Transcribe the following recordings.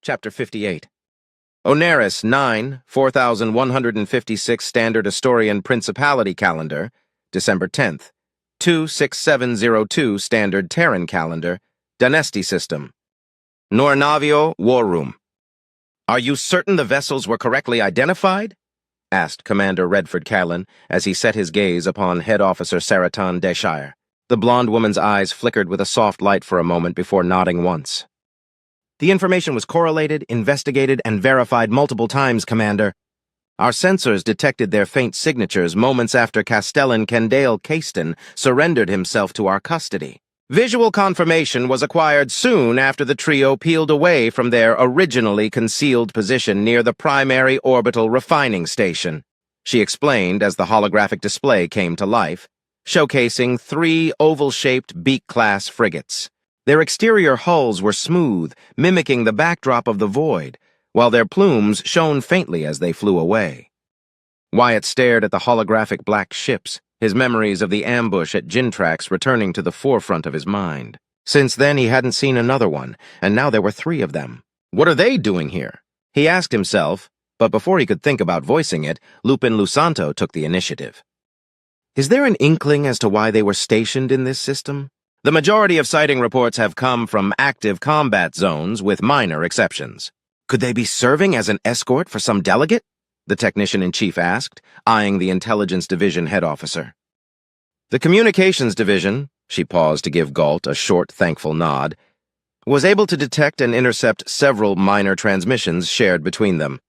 Chapter 58. Oneris 9, 4156 Standard Astorian Principality Calendar, December 10th. 26702 Standard Terran Calendar, Dynasty System. Nornavio War Room. "Are you certain the vessels were correctly identified?" asked Commander Redford Callan as he set his gaze upon Head Officer Saraton Deshire. The blonde woman's eyes flickered with a soft light for a moment before nodding once. "The information was correlated, investigated, and verified multiple times, Commander. Our sensors detected their faint signatures moments after Castellan Kendale Caiston surrendered himself to our custody. Visual confirmation was acquired soon after the trio peeled away from their originally concealed position near the primary orbital refining station," she explained as the holographic display came to life, showcasing 3 oval-shaped beak-class frigates. Their exterior hulls were smooth, mimicking the backdrop of the void, while their plumes shone faintly as they flew away. Wyatt stared at the holographic black ships, his memories of the ambush at Gintrax returning to the forefront of his mind. Since then, he hadn't seen another one, and now there were 3 of them. What are they doing here? He asked himself, but before he could think about voicing it, Lupin Lusanto took the initiative. Is there an inkling as to why they were stationed in this system? The majority of sighting reports have come from active combat zones, with minor exceptions. Could they be serving as an escort for some delegate? The technician-in-chief asked, eyeing the Intelligence Division head officer. The Communications Division, she paused to give Galt a short, thankful nod, was able to detect and intercept several minor transmissions shared between them.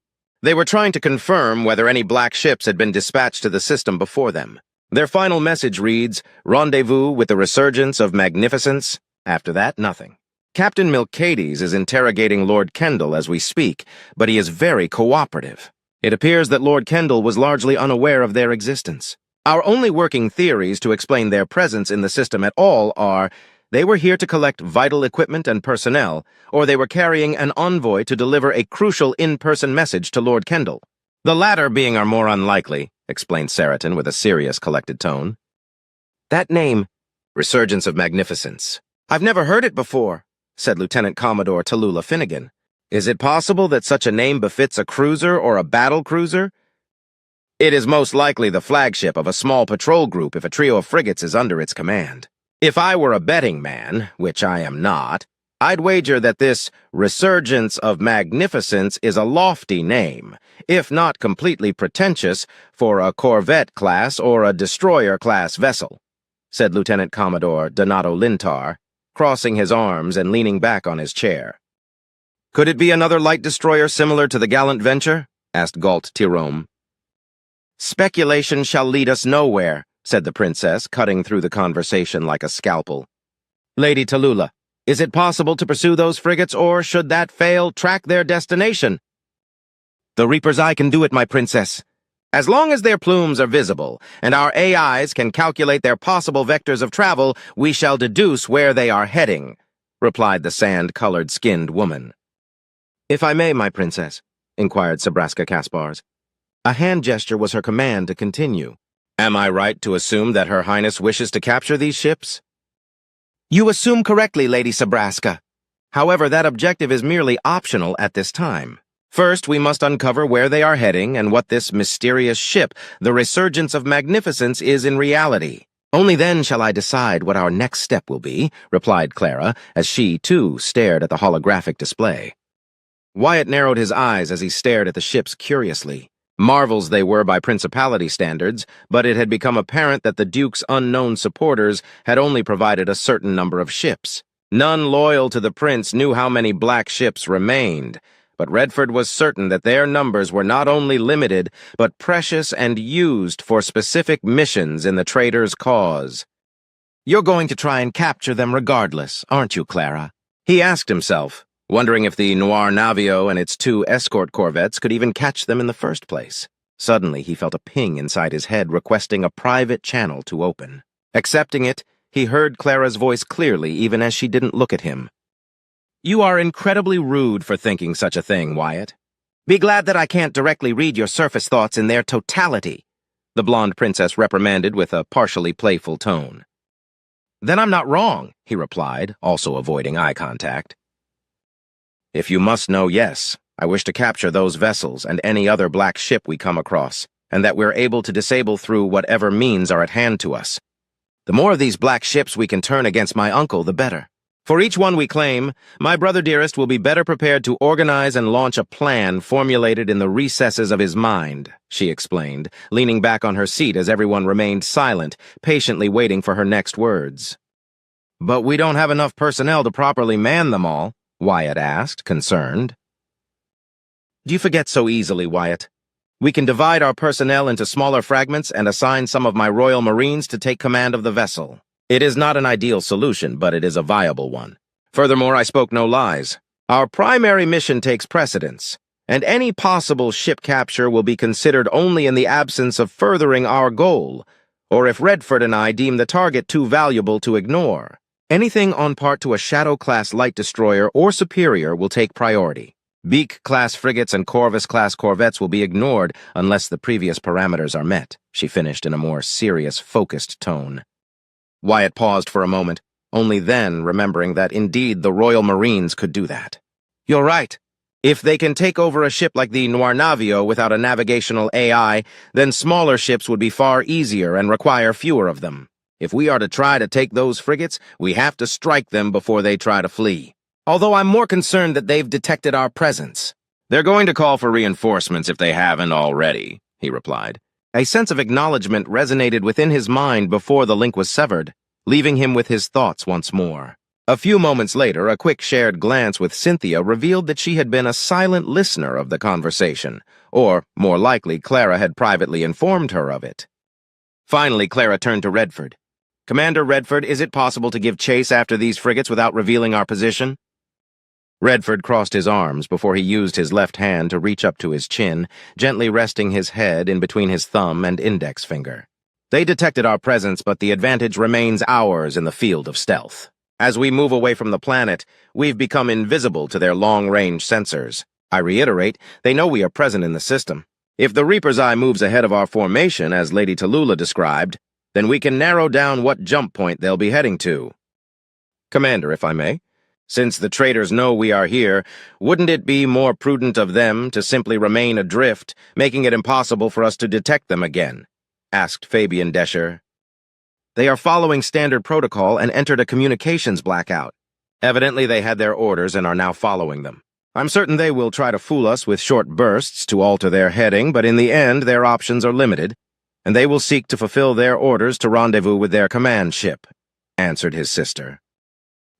They were trying to confirm whether any black ships had been dispatched to the system before them. Their final message reads, "Rendezvous with the resurgence of magnificence." After that, nothing. Captain Milcades is interrogating Lord Kendall as we speak, but he is very cooperative. It appears that Lord Kendall was largely unaware of their existence. Our only working theories to explain their presence in the system at all are they were here to collect vital equipment and personnel, or they were carrying an envoy to deliver a crucial in-person message to Lord Kendall. The latter being our more unlikely, explained Saraton with a serious, collected tone. That name, Resurgence of Magnificence. I've never heard it before, said Lieutenant Commodore Tallulah Finnegan. Is it possible that such a name befits a cruiser or a battle cruiser? It is most likely the flagship of a small patrol group if a trio of frigates is under its command. If I were a betting man, which I am not, I'd wager that this Resurgence of Magnificence is a lofty name, if not completely pretentious, for a corvette class or a destroyer class vessel, said Lieutenant Commodore Donato Lintar, crossing his arms and leaning back on his chair. Could it be another light destroyer similar to the Gallant Venture? Asked Galt Tirome. Speculation shall lead us nowhere, said the princess, cutting through the conversation like a scalpel. Lady Tallulah, is it possible to pursue those frigates, or, should that fail, track their destination? The Reaper's Eye can do it, my princess. As long as their plumes are visible, and our AIs can calculate their possible vectors of travel, we shall deduce where they are heading, replied the sand-colored skinned woman. If I may, my princess, inquired Sabraska Kaspars. A hand gesture was her command to continue. Am I right to assume that Her Highness wishes to capture these ships? You assume correctly, Lady Sabraska. However, that objective is merely optional at this time. First, we must uncover where they are heading and what this mysterious ship, the Resurgence of Magnificence, is in reality. Only then shall I decide what our next step will be, replied Clara, as she, too, stared at the holographic display. Wyatt narrowed his eyes as he stared at the ships curiously. Marvels they were by Principality standards, but it had become apparent that the Duke's unknown supporters had only provided a certain number of ships. None loyal to the Prince knew how many black ships remained, but Redford was certain that their numbers were not only limited, but precious and used for specific missions in the traitor's cause. You're going to try and capture them regardless, aren't you, Clara? He asked himself, wondering if the Noir Navio and its 2 escort corvettes could even catch them in the first place. Suddenly, he felt a ping inside his head requesting a private channel to open. Accepting it, he heard Clara's voice clearly even as she didn't look at him. You are incredibly rude for thinking such a thing, Wyatt. Be glad that I can't directly read your surface thoughts in their totality, the blonde princess reprimanded with a partially playful tone. Then I'm not wrong, he replied, also avoiding eye contact. If you must know, yes. I wish to capture those vessels and any other black ship we come across, and that we're able to disable through whatever means are at hand to us. The more of these black ships we can turn against my uncle, the better. For each one we claim, my brother dearest will be better prepared to organize and launch a plan formulated in the recesses of his mind, she explained, leaning back on her seat as everyone remained silent, patiently waiting for her next words. But we don't have enough personnel to properly man them all, Wyatt asked, concerned. Do you forget so easily, Wyatt? We can divide our personnel into smaller fragments and assign some of my Royal Marines to take command of the vessel. It is not an ideal solution, but it is a viable one. Furthermore, I spoke no lies. Our primary mission takes precedence, and any possible ship capture will be considered only in the absence of furthering our goal, or if Redford and I deem the target too valuable to ignore. Anything on part to a Shadow-class light destroyer or superior will take priority. Beak-class frigates and Corvus-class corvettes will be ignored unless the previous parameters are met, she finished in a more serious, focused tone. Wyatt paused for a moment, only then remembering that indeed the Royal Marines could do that. You're right. If they can take over a ship like the Noir Navio without a navigational AI, then smaller ships would be far easier and require fewer of them. If we are to try to take those frigates, we have to strike them before they try to flee. Although I'm more concerned that they've detected our presence. They're going to call for reinforcements if they haven't already, he replied. A sense of acknowledgement resonated within his mind before the link was severed, leaving him with his thoughts once more. A few moments later, a quick shared glance with Cynthia revealed that she had been a silent listener of the conversation, or, more likely, Clara had privately informed her of it. Finally, Clara turned to Redford. Commander Redford, is it possible to give chase after these frigates without revealing our position? Redford crossed his arms before he used his left hand to reach up to his chin, gently resting his head in between his thumb and index finger. They detected our presence, but the advantage remains ours in the field of stealth. As we move away from the planet, we've become invisible to their long-range sensors. I reiterate, they know we are present in the system. If the Reaper's Eye moves ahead of our formation, as Lady Tallulah described, then we can narrow down what jump point they'll be heading to. Commander, if I may. Since the traitors know we are here, wouldn't it be more prudent of them to simply remain adrift, making it impossible for us to detect them again? Asked Fabian Descher. They are following standard protocol and entered a communications blackout. Evidently they had their orders and are now following them. I'm certain they will try to fool us with short bursts to alter their heading, but in the end their options are limited, and they will seek to fulfill their orders to rendezvous with their command ship, answered his sister.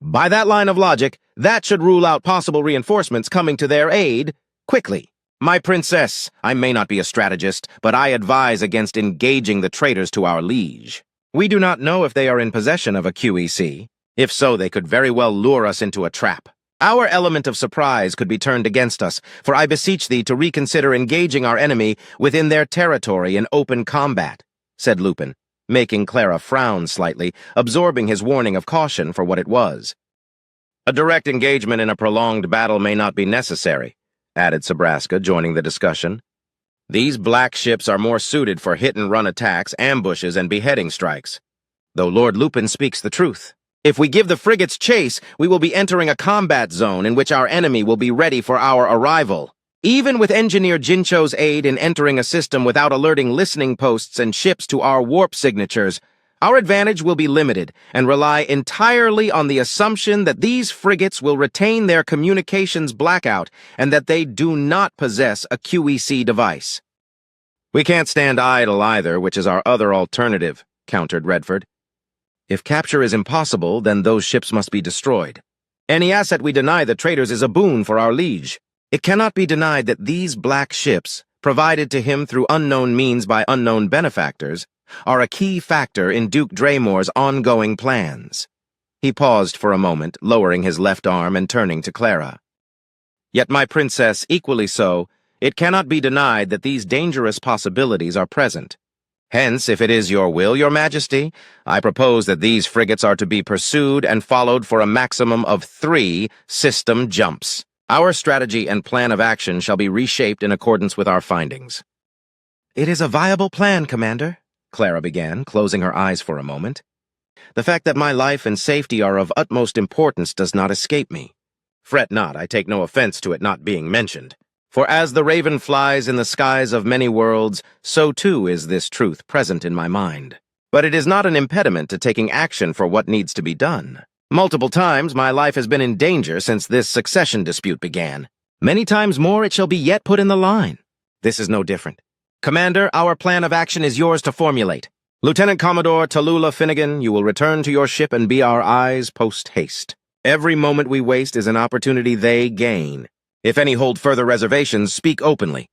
By that line of logic, that should rule out possible reinforcements coming to their aid quickly. My princess, I may not be a strategist, but I advise against engaging the traitors to our liege. We do not know if they are in possession of a QEC. If so, they could very well lure us into a trap. Our element of surprise could be turned against us, for I beseech thee to reconsider engaging our enemy within their territory in open combat, said Lupin, making Clara frown slightly, absorbing his warning of caution for what it was. A direct engagement in a prolonged battle may not be necessary, added Sabraska, joining the discussion. These black ships are more suited for hit-and-run attacks, ambushes, and beheading strikes. Though Lord Lupin speaks the truth. If we give the frigates chase, we will be entering a combat zone in which our enemy will be ready for our arrival. Even with Engineer Jincho's aid in entering a system without alerting listening posts and ships to our warp signatures, our advantage will be limited and rely entirely on the assumption that these frigates will retain their communications blackout and that they do not possess a QEC device. We can't stand idle either, which is our other alternative, countered Redford. If capture is impossible, then those ships must be destroyed. Any asset we deny the traitors is a boon for our liege. It cannot be denied that these black ships, provided to him through unknown means by unknown benefactors, are a key factor in Duke Draymore's ongoing plans. He paused for a moment, lowering his left arm and turning to Clara. Yet, my princess, equally so, it cannot be denied that these dangerous possibilities are present. Hence, if it is your will, your majesty, I propose that these frigates are to be pursued and followed for a maximum of 3 system jumps. Our strategy and plan of action shall be reshaped in accordance with our findings. It is a viable plan, Commander, Clara began, closing her eyes for a moment. The fact that my life and safety are of utmost importance does not escape me. Fret not, I take no offense to it not being mentioned. For as the raven flies in the skies of many worlds, so too is this truth present in my mind. But it is not an impediment to taking action for what needs to be done. Multiple times my life has been in danger since this succession dispute began. Many times more it shall be yet put in the line. This is no different. Commander, our plan of action is yours to formulate. Lieutenant Commodore Tallulah Finnegan, you will return to your ship and be our eyes post-haste. Every moment we waste is an opportunity they gain. If any hold further reservations, speak openly.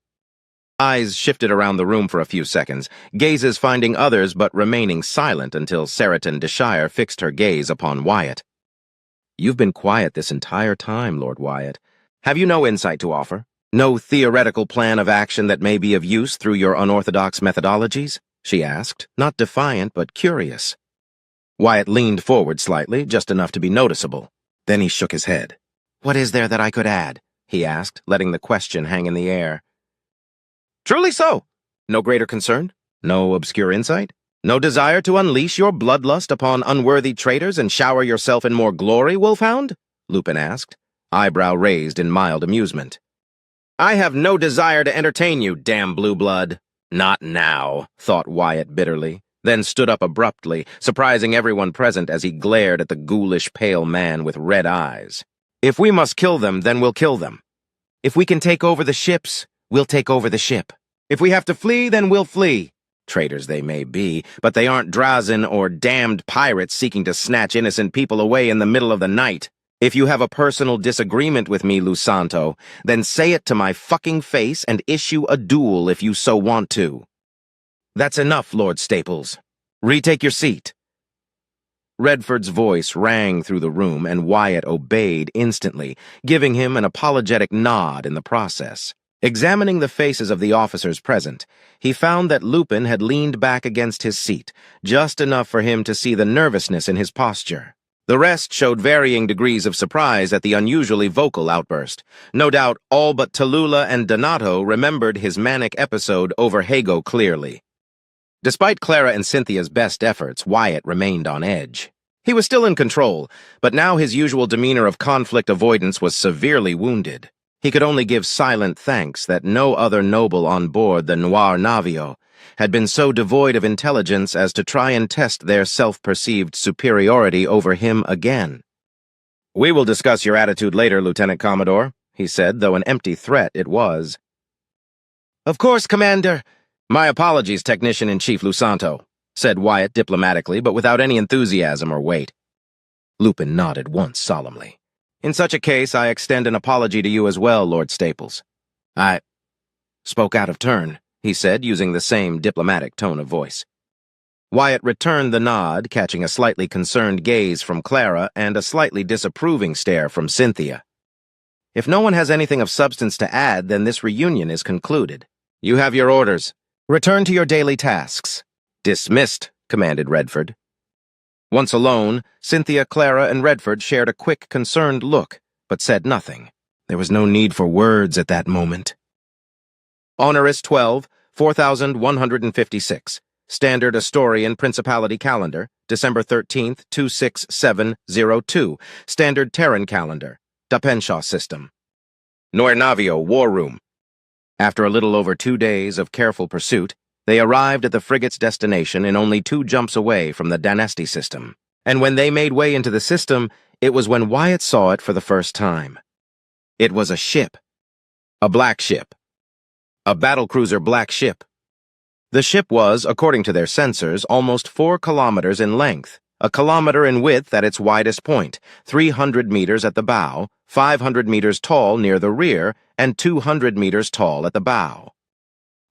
Eyes shifted around the room for a few seconds, gazes finding others but remaining silent until Saraton Deshire fixed her gaze upon Wyatt. You've been quiet this entire time, Lord Wyatt. Have you no insight to offer? No theoretical plan of action that may be of use through your unorthodox methodologies? She asked, not defiant but curious. Wyatt leaned forward slightly, just enough to be noticeable. Then he shook his head. What is there that I could add? He asked, letting the question hang in the air. Truly so. No greater concern? No obscure insight? No desire to unleash your bloodlust upon unworthy traitors and shower yourself in more glory, Wolfhound? Lupin asked, eyebrow raised in mild amusement. I have no desire to entertain you, damn blue blood. Not now, thought Wyatt bitterly, then stood up abruptly, surprising everyone present as he glared at the ghoulish pale man with red eyes. If we must kill them, then we'll kill them. If we can take over the ships, we'll take over the ship. If we have to flee, then we'll flee. Traitors they may be, but they aren't Drazen or damned pirates seeking to snatch innocent people away in the middle of the night. If you have a personal disagreement with me, Lusanto, then say it to my fucking face and issue a duel if you so want to. That's enough, Lord Staples. Retake your seat. Redford's voice rang through the room, and Wyatt obeyed instantly, giving him an apologetic nod in the process. Examining the faces of the officers present, he found that Lupin had leaned back against his seat, just enough for him to see the nervousness in his posture. The rest showed varying degrees of surprise at the unusually vocal outburst. No doubt all but Tallulah and Donato remembered his manic episode over Hago clearly. Despite Clara and Cynthia's best efforts, Wyatt remained on edge. He was still in control, but now his usual demeanor of conflict avoidance was severely wounded. He could only give silent thanks that no other noble on board the Noir Navio had been so devoid of intelligence as to try and test their self-perceived superiority over him again. We will discuss your attitude later, Lieutenant Commodore, he said, though an empty threat it was. Of course, Commander. My apologies, Technician-in-Chief Lusanto, said Wyatt diplomatically, but without any enthusiasm or weight. Lupin nodded once solemnly. In such a case, I extend an apology to you as well, Lord Staples. I spoke out of turn, he said, using the same diplomatic tone of voice. Wyatt returned the nod, catching a slightly concerned gaze from Clara and a slightly disapproving stare from Cynthia. If no one has anything of substance to add, then this reunion is concluded. You have your orders. Return to your daily tasks. Dismissed, commanded Redford. Once alone, Cynthia, Clara, and Redford shared a quick, concerned look, but said nothing. There was no need for words at that moment. Honoris 12, 4156. Standard Astorian Principality Calendar, December 13th, 26702. Standard Terran Calendar, Dapenshaw System. Noir Navio War Room. After a little over 2 days of careful pursuit, they arrived at the frigate's destination in only 2 jumps away from the Danesti system. And when they made way into the system, it was when Wyatt saw it for the first time. It was a ship. A black ship. A battlecruiser black ship. The ship was, according to their sensors, almost 4 kilometers in length, a kilometer in width at its widest point, 300 meters at the bow, 500 meters tall near the rear, and 200 meters tall at the bow.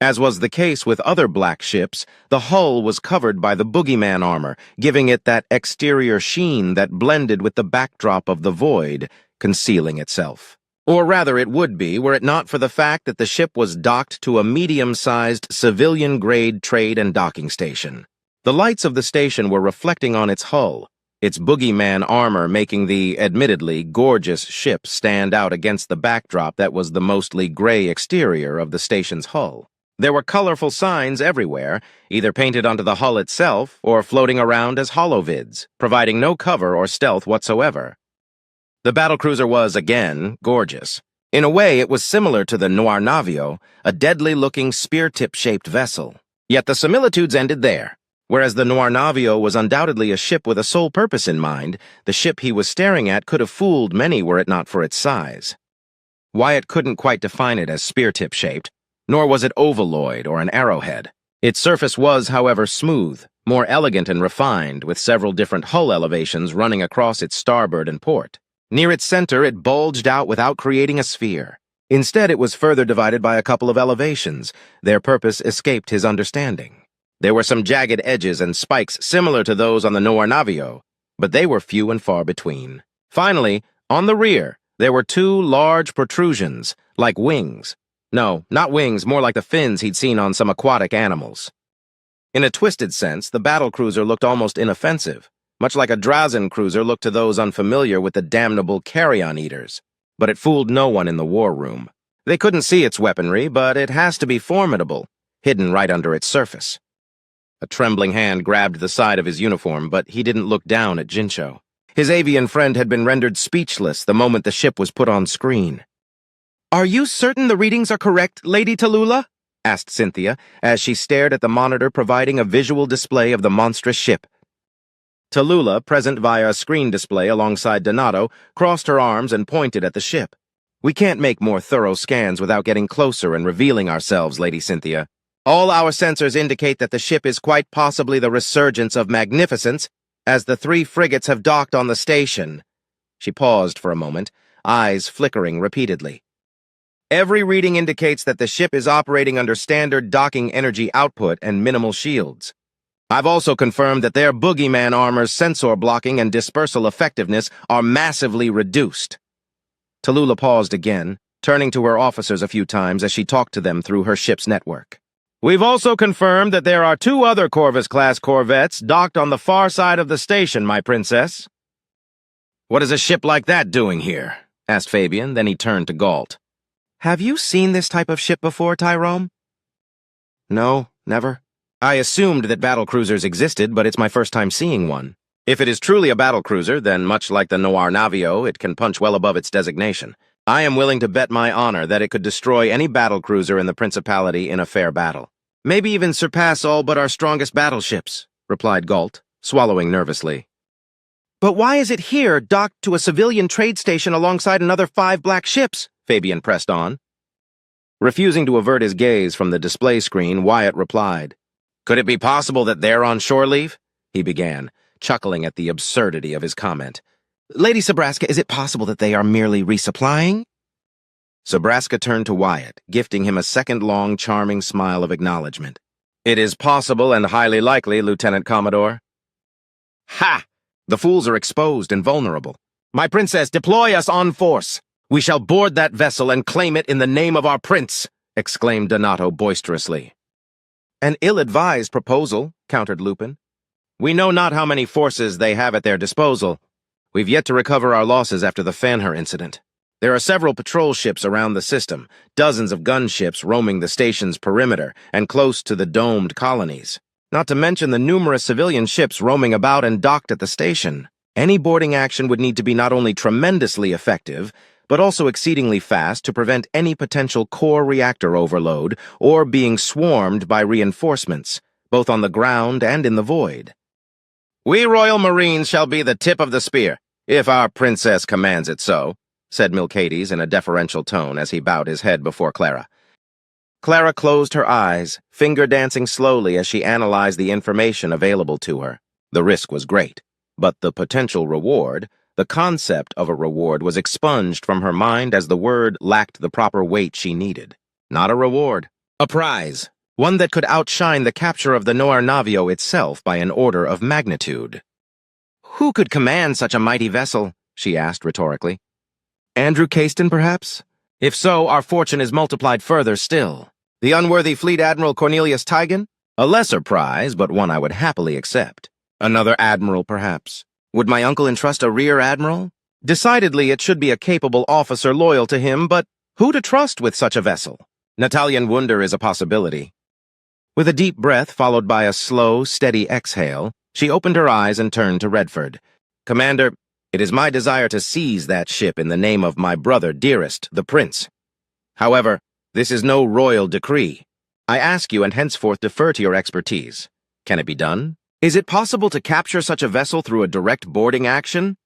As was the case with other black ships, the hull was covered by the boogeyman armor, giving it that exterior sheen that blended with the backdrop of the void, concealing itself. Or rather it would be, were it not for the fact that the ship was docked to a medium-sized civilian-grade trade and docking station. The lights of the station were reflecting on its hull, its boogeyman armor making the, admittedly, gorgeous ship stand out against the backdrop that was the mostly gray exterior of the station's hull. There were colorful signs everywhere, either painted onto the hull itself or floating around as holovids, providing no cover or stealth whatsoever. The battlecruiser was, again, gorgeous. In a way, it was similar to the Noir Navio, a deadly-looking spear-tip-shaped vessel. Yet the similitudes ended there. Whereas the Noir Navio was undoubtedly a ship with a sole purpose in mind, the ship he was staring at could have fooled many were it not for its size. Wyatt couldn't quite define it as spear-tip-shaped, nor was it ovalloid or an arrowhead. Its surface was, however, smooth, more elegant and refined, with several different hull elevations running across its starboard and port. Near its center, it bulged out without creating a sphere. Instead, it was further divided by a couple of elevations. Their purpose escaped his understanding. There were some jagged edges and spikes similar to those on the Noir Navio, but they were few and far between. Finally, on the rear, there were two large protrusions, like wings. No, not wings, more like the fins he'd seen on some aquatic animals. In a twisted sense, the battlecruiser looked almost inoffensive, much like a Drazen cruiser looked to those unfamiliar with the damnable carrion eaters. But it fooled no one in the war room. They couldn't see its weaponry, but it has to be formidable, hidden right under its surface. A trembling hand grabbed the side of his uniform, but he didn't look down at Jincho. His avian friend had been rendered speechless the moment the ship was put on screen. "Are you certain the readings are correct, Lady Tallulah?" asked Cynthia, as she stared at the monitor providing a visual display of the monstrous ship. Tallulah, present via a screen display alongside Donato, crossed her arms and pointed at the ship. "We can't make more thorough scans without getting closer and revealing ourselves, Lady Cynthia. All our sensors indicate that the ship is quite possibly the resurgence of magnificence, as the 3 frigates have docked on the station." She paused for a moment, eyes flickering repeatedly. "Every reading indicates that the ship is operating under standard docking energy output and minimal shields. I've also confirmed that their boogeyman armor's sensor blocking and dispersal effectiveness are massively reduced." Tallulah paused again, turning to her officers a few times as she talked to them through her ship's network. "We've also confirmed that there are 2 other Corvus-class corvettes docked on the far side of the station, my princess." "What is a ship like that doing here?" asked Fabian, then he turned to Galt. "Have you seen this type of ship before, Tyrone?" "No, never. I assumed that battlecruisers existed, but it's my first time seeing one. If it is truly a battlecruiser, then much like the Noir Navio, it can punch well above its designation. I am willing to bet my honor that it could destroy any battlecruiser in the Principality in a fair battle. Maybe even surpass all but our strongest battleships," replied Galt, swallowing nervously. "But why is it here, docked to a civilian trade station alongside another 5 black ships?" Fabian pressed on. Refusing to avert his gaze from the display screen, Wyatt replied. "Could it be possible that they're on shore leave?" he began, chuckling at the absurdity of his comment. "Lady Sabraska, is it possible that they are merely resupplying?" Sabraska turned to Wyatt, gifting him a second-long, charming smile of acknowledgement. "It is possible and highly likely, Lieutenant Commodore." "Ha! The fools are exposed and vulnerable. My princess, deploy us en force. We shall board that vessel and claim it in the name of our prince," exclaimed Donato boisterously. "An ill-advised proposal," countered Lupin. "We know not how many forces they have at their disposal. We've yet to recover our losses after the Fanher incident. There are several patrol ships around the system, dozens of gunships roaming the station's perimeter and close to the domed colonies, not to mention the numerous civilian ships roaming about and docked at the station. Any boarding action would need to be not only tremendously effective, but also exceedingly fast to prevent any potential core reactor overload or being swarmed by reinforcements, both on the ground and in the void. "We Royal Marines shall be the tip of the spear, if our princess commands it so," said Milcades in a deferential tone as he bowed his head before Clara. Clara closed her eyes, finger-dancing slowly as she analyzed the information available to her. The risk was great, but the potential reward, the concept of a reward, was expunged from her mind as the word lacked the proper weight she needed. Not a reward, a prize, one that could outshine the capture of the Noir Navio itself by an order of magnitude. "Who could command such a mighty vessel?" she asked rhetorically. "Andrew Cayston, perhaps? If so, our fortune is multiplied further still. The unworthy Fleet Admiral Cornelius Tigan? A lesser prize, but one I would happily accept. Another admiral, perhaps. Would my uncle entrust a rear admiral? Decidedly, it should be a capable officer loyal to him, but who to trust with such a vessel? Natalian Wunder is a possibility." With a deep breath followed by a slow, steady exhale, she opened her eyes and turned to Redford. "Commander, It is my desire to seize that ship in the name of my brother dearest, the prince. However, this is no royal decree. I ask you and henceforth defer to your expertise. Can it be done? Is it possible to capture such a vessel through a direct boarding action?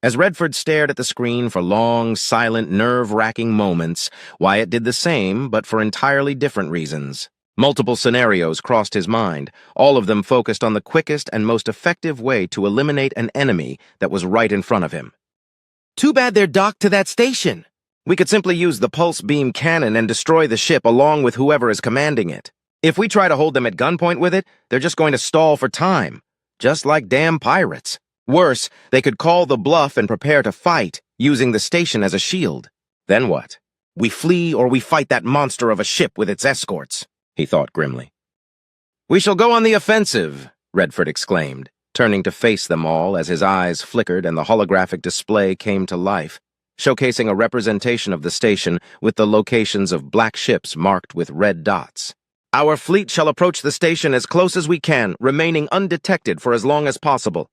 As Redford stared at the screen for long, silent, nerve-wracking moments, Wyatt did the same, but for entirely different reasons. Multiple scenarios crossed his mind, all of them focused on the quickest and most effective way to eliminate an enemy that was right in front of him. Too bad they're docked to that station. We could simply use the pulse beam cannon and destroy the ship along with whoever is commanding it. If we try to hold them at gunpoint with it, they're just going to stall for time, just like damn pirates. Worse, they could call the bluff and prepare to fight, using the station as a shield. Then what? We flee or we fight that monster of a ship with its escorts, he thought grimly. We shall go on the offensive, Redford exclaimed, turning to face them all as his eyes flickered and the holographic display came to life, showcasing a representation of the station with the locations of black ships marked with red dots. Our fleet shall approach the station as close as we can, remaining undetected for as long as possible.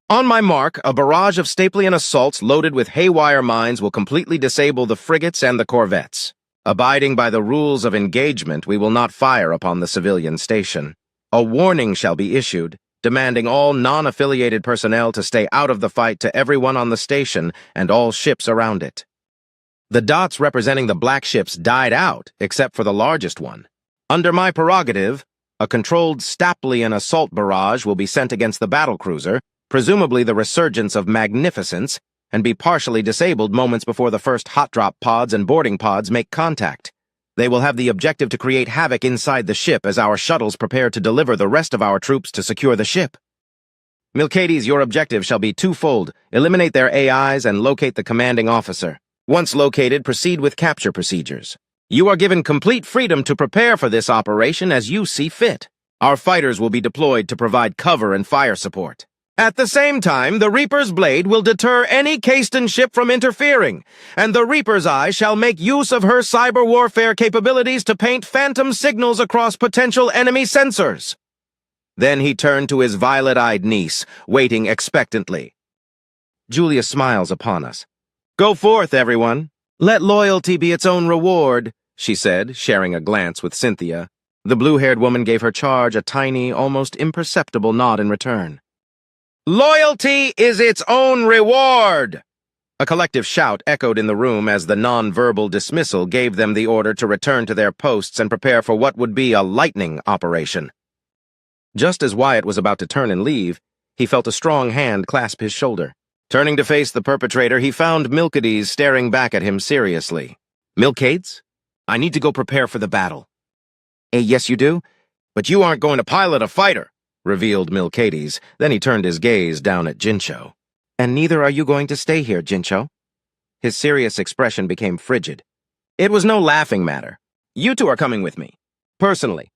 On my mark, a barrage of Stapleyan assaults loaded with haywire mines will completely disable the frigates and the corvettes. Abiding by the rules of engagement, we will not fire upon the civilian station. A warning shall be issued, demanding all non-affiliated personnel to stay out of the fight to everyone on the station and all ships around it. The dots representing the black ships died out, except for the largest one. Under my prerogative, a controlled Stapleyan assault barrage will be sent against the battlecruiser, presumably the resurgence of magnificence, and be partially disabled moments before the first hot drop pods and boarding pods make contact. They will have the objective to create havoc inside the ship as our shuttles prepare to deliver the rest of our troops to secure the ship. Milcades, your objective shall be twofold: eliminate their AIs and locate the commanding officer. Once located, proceed with capture procedures. You are given complete freedom to prepare for this operation as you see fit. Our fighters will be deployed to provide cover and fire support. At the same time, the Reaper's Blade will deter any Caiston ship from interfering, and the Reaper's Eye shall make use of her cyber warfare capabilities to paint phantom signals across potential enemy sensors. Then he turned to his violet-eyed niece, waiting expectantly. Julia smiles upon us. Go forth, everyone. Let loyalty be its own reward, she said, sharing a glance with Cynthia. The blue-haired woman gave her charge a tiny, almost imperceptible nod in return. Loyalty is its own reward! A collective shout echoed in the room as the non-verbal dismissal gave them the order to return to their posts and prepare for what would be a lightning operation. Just as Wyatt was about to turn and leave, he felt a strong hand clasp his shoulder. Turning to face the perpetrator, he found Milcades staring back at him seriously. Milcades? I need to go prepare for the battle. Yes, you do? But you aren't going to pilot a fighter, revealed Milcades. Then he turned his gaze down at Jincho. And neither are you going to stay here, Jincho. His serious expression became frigid. It was no laughing matter. You two are coming with me. Personally.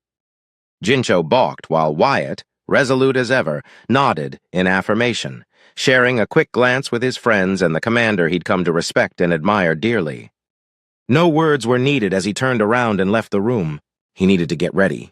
Jincho balked while Wyatt, resolute as ever, nodded in affirmation, sharing a quick glance with his friends and the commander he'd come to respect and admire dearly. No words were needed as he turned around and left the room. He needed to get ready.